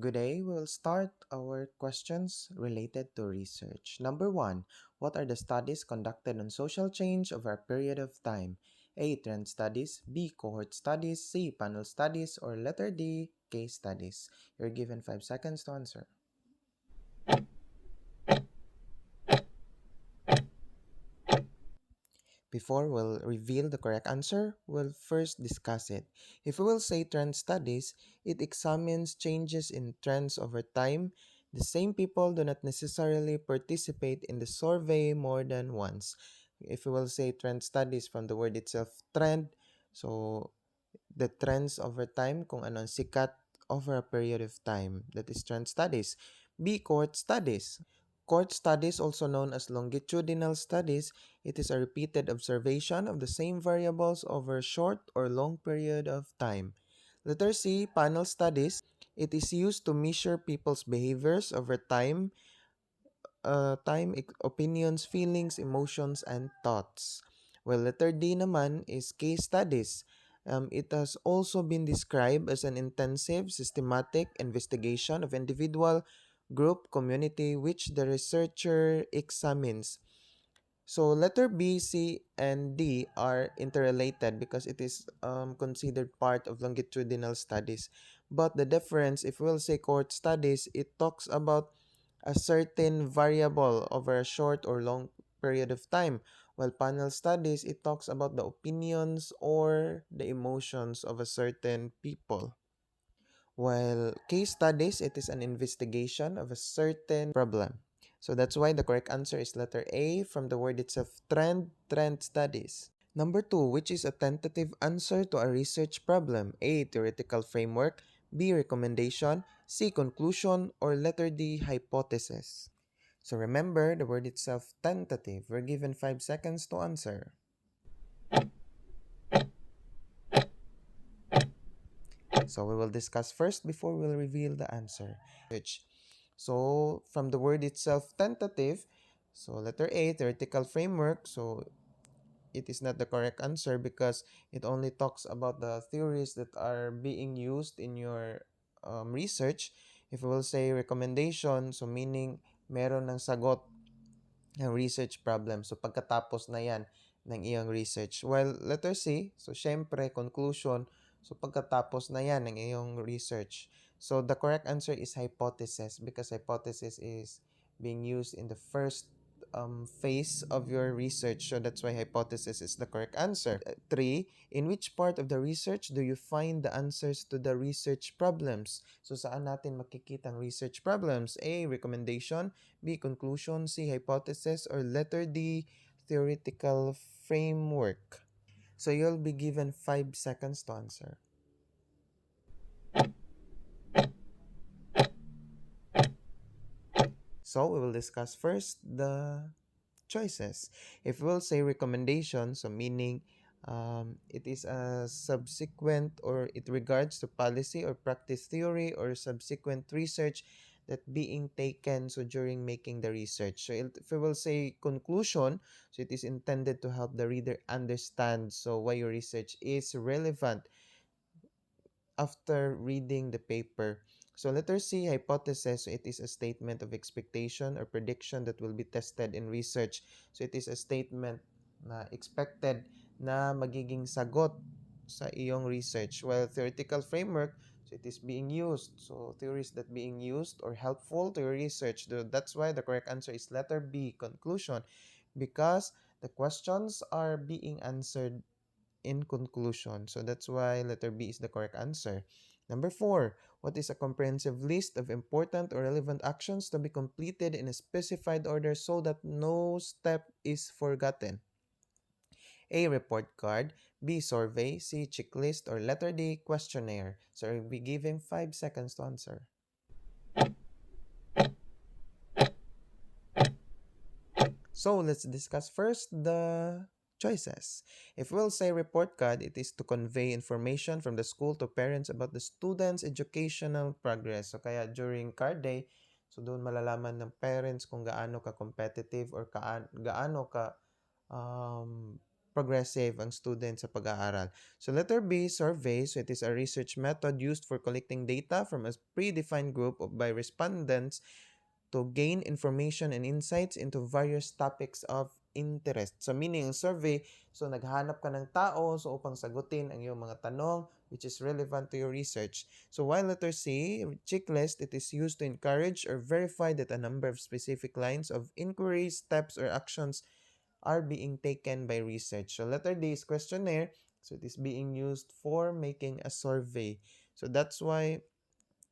good day. We'll start our questions related to research. Number one, what are the studies conducted on social change over a period of time? A. Trend studies, B. Cohort studies, C. Panel studies, or letter D. Case studies. You're given 5 seconds to answer. Before we'll reveal the correct answer, we'll first discuss it. If we will say trend studies, it examines changes in trends over time. The same people do not necessarily participate in the survey more than once. If we will say trend studies from the word itself, trend, so the trends over time, kung ano ang sikat over a period of time, that is trend studies. B. Cohort studies. Cohort studies, also known as longitudinal studies, it is a repeated observation of the same variables over a short or long period of time. Letter C. Panel studies. It is used to measure people's behaviors over opinions, feelings, emotions, and thoughts. Well, letter D naman is case studies. It has also been described as an intensive, systematic investigation of individual, group, community, which the researcher examines. So letter B, C, and D are interrelated because it is considered part of longitudinal studies. But the difference, if we'll say cohort studies, it talks about a certain variable over a short or long period of time. While panel studies, it talks about the opinions or the emotions of a certain people. While case studies, it is an investigation of a certain problem. So that's why the correct answer is letter A from the word itself, trend studies. Number two, which is a tentative answer to a research problem? A. Theoretical framework, B. Recommendation, C. Conclusion, or letter D. Hypothesis. So remember the word itself, tentative. We're given 5 seconds to answer. So we will discuss first before we'll reveal the answer. So from the word itself, tentative, so letter A, theoretical framework, so it is not the correct answer because it only talks about the theories that are being used in your research. If we will say recommendation, so meaning meron ng sagot ng research problem. So pagkatapos na yan ng iyong research. While letter C, so syempre conclusion, so pagkatapos na yan ng iyong research. So the correct answer is hypothesis because hypothesis is being used in the first phase of your research. So that's why hypothesis is the correct answer. 3. In which part of the research do you find the answers to the research problems? So saan natin makikita ang research problems? A. Recommendation, B. Conclusion, C. Hypothesis, or letter D. Theoretical framework. So you'll be given 5 seconds to answer. So we will discuss first the choices. If we'll say recommendation, so meaning it is a subsequent or it regards to policy or practice theory or subsequent research that being taken so during making the research. So if we will say conclusion, so it is intended to help the reader understand so why your research is relevant after reading the paper. So letter C, hypothesis, so it is a statement of expectation or prediction that will be tested in research. So it is a statement na expected na magiging sagot sa iyong research. While theoretical framework, so it is being used. So theories that being used or helpful to your research. That's why the correct answer is letter B, conclusion, because the questions are being answered in conclusion. So that's why letter B is the correct answer. Number 4, what is a comprehensive list of important or relevant actions to be completed in a specified order so that no step is forgotten? A. Report card, B. Survey, C. Checklist, or letter D. Questionnaire. So I'll be giving 5 seconds to answer. So let's discuss first the choices. If we'll say report card, it is to convey information from the school to parents about the student's educational progress. So kaya during card day, so doon malalaman ng parents kung gaano ka competitive or gaano ka um, progressive ang student sa pag-aaral. So letter B, survey. So it is a research method used for collecting data from a predefined group by respondents to gain information and insights into various topics of interest. So meaning, survey, so naghanap ka ng tao so upang sagutin ang iyong mga tanong which is relevant to your research. So while letter C, checklist, it is used to encourage or verify that a number of specific lines of inquiry, steps, or actions are being taken by research. So letter D is questionnaire. So it is being used for making a survey. So that's why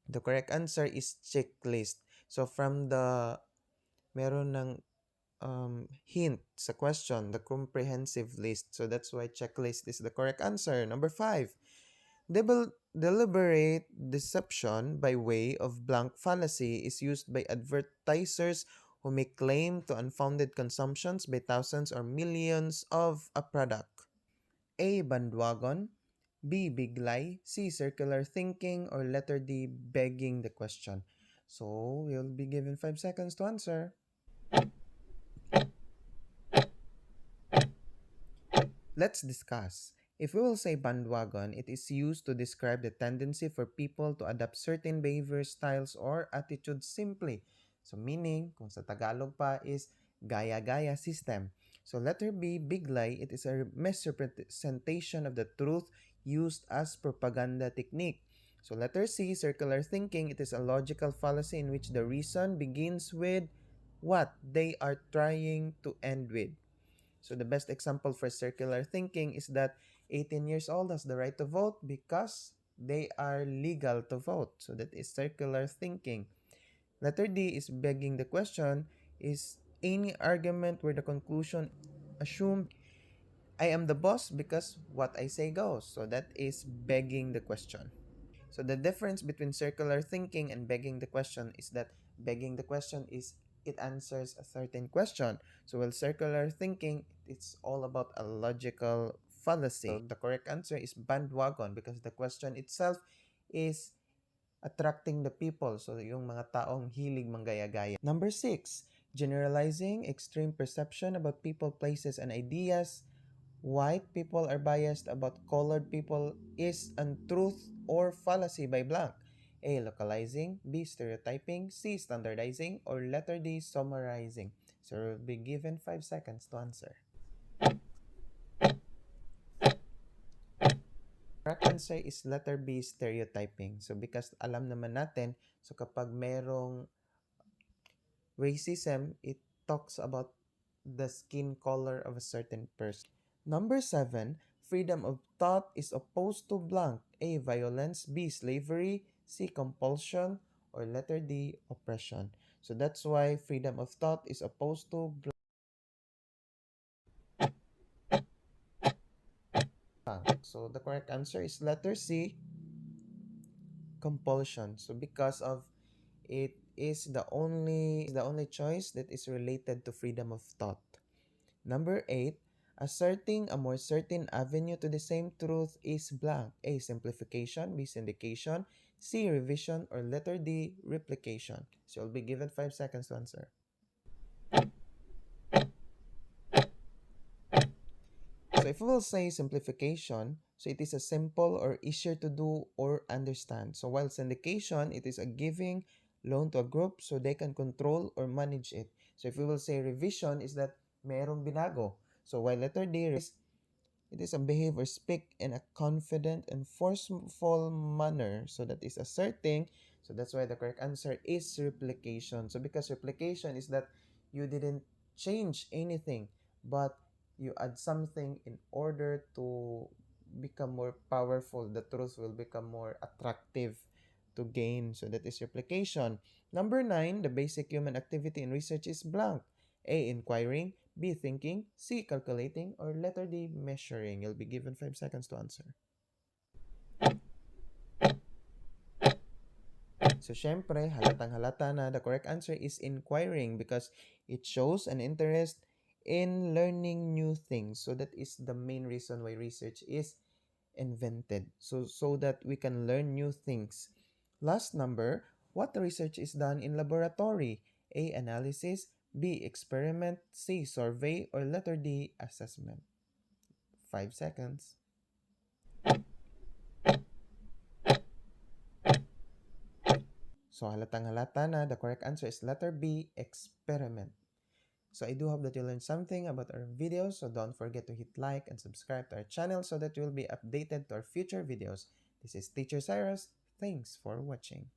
the correct answer is checklist. So from the meron ng hint sa question, the comprehensive list. So that's why checklist is the correct answer. Number 5, deliberate deception by way of blank fallacy is used by advertisers who make claim to unfounded consumptions by thousands or millions of a product. A. Bandwagon. B. Big lie. C. Circular thinking. Or letter D. Begging the question. So, you'll be given 5 seconds to answer. Let's discuss. If we will say bandwagon, it is used to describe the tendency for people to adopt certain behavior styles or attitudes simply. So meaning, kung sa Tagalog pa is gaya-gaya system. So letter B, big lie, it is a misrepresentation of the truth used as propaganda technique. So letter C, circular thinking, it is a logical fallacy in which the reason begins with what they are trying to end with. So the best example for circular thinking is that 18 years old has the right to vote because they are legal to vote. So that is circular thinking. Letter D is begging the question is any argument where the conclusion assumed I am the boss because what I say goes. So that is begging the question. So the difference between circular thinking and begging the question is that begging the question is it answers a certain question. So while circular thinking, it's all about a logical fallacy. So the correct answer is bandwagon because the question itself is attracting the people. So yung mga taong hilig manggaya-gaya. Number 6, generalizing extreme perception about people, places, and ideas. White people are biased about colored people is untruth or fallacy by blank. A. Localizing. B. Stereotyping. C. Standardizing. Or letter D. Summarizing. So we'll be given 5 seconds to answer. Correct answer is letter B. Stereotyping. So because alam naman natin, so kapag merong racism, it talks about the skin color of a certain person. Number 7, freedom of thought is opposed to blank. A. Violence. B. Slavery. C. Compulsion. Or letter D. Oppression. So that's why freedom of thought is opposed to blank. So the correct answer is letter C. Compulsion. So because of it is the only choice that is related to freedom of thought. Number 8, asserting a more certain avenue to the same truth is blank. A. Simplification. B. Syndication. C. Revision. Or letter D. Replication. So you'll be given 5 seconds to answer. So if we will say simplification, so it is a simple or easier to do or understand. So while syndication, it is a giving loan to a group so they can control or manage it. So if we will say revision is that merong binago. So while letter D is it is a behave or speak in a confident and forceful manner. So that is asserting. So that's why the correct answer is replication. So because replication is that you didn't change anything, but you add something in order to become more powerful. The truth will become more attractive to gain. So that is replication. Number 9, the basic human activity in research is blank. A. Inquiring. B. Thinking. C. Calculating. Or letter D. Measuring. You'll be given 5 seconds to answer. So, syempre, halatang halata na the correct answer is inquiring because it shows an interest in learning new things. So, that is the main reason why research is invented. So that we can learn new things. Last number, what research is done in laboratory? A. Analysis. B. Experiment. C. Survey. Or letter D. Assessment. 5 seconds. So halatang halata na the correct answer is letter B, experiment. So I do hope that you learned something about our videos. So don't forget to hit like and subscribe to our channel so that you will be updated to our future videos. This is Teacher Cyrus. Thanks for watching.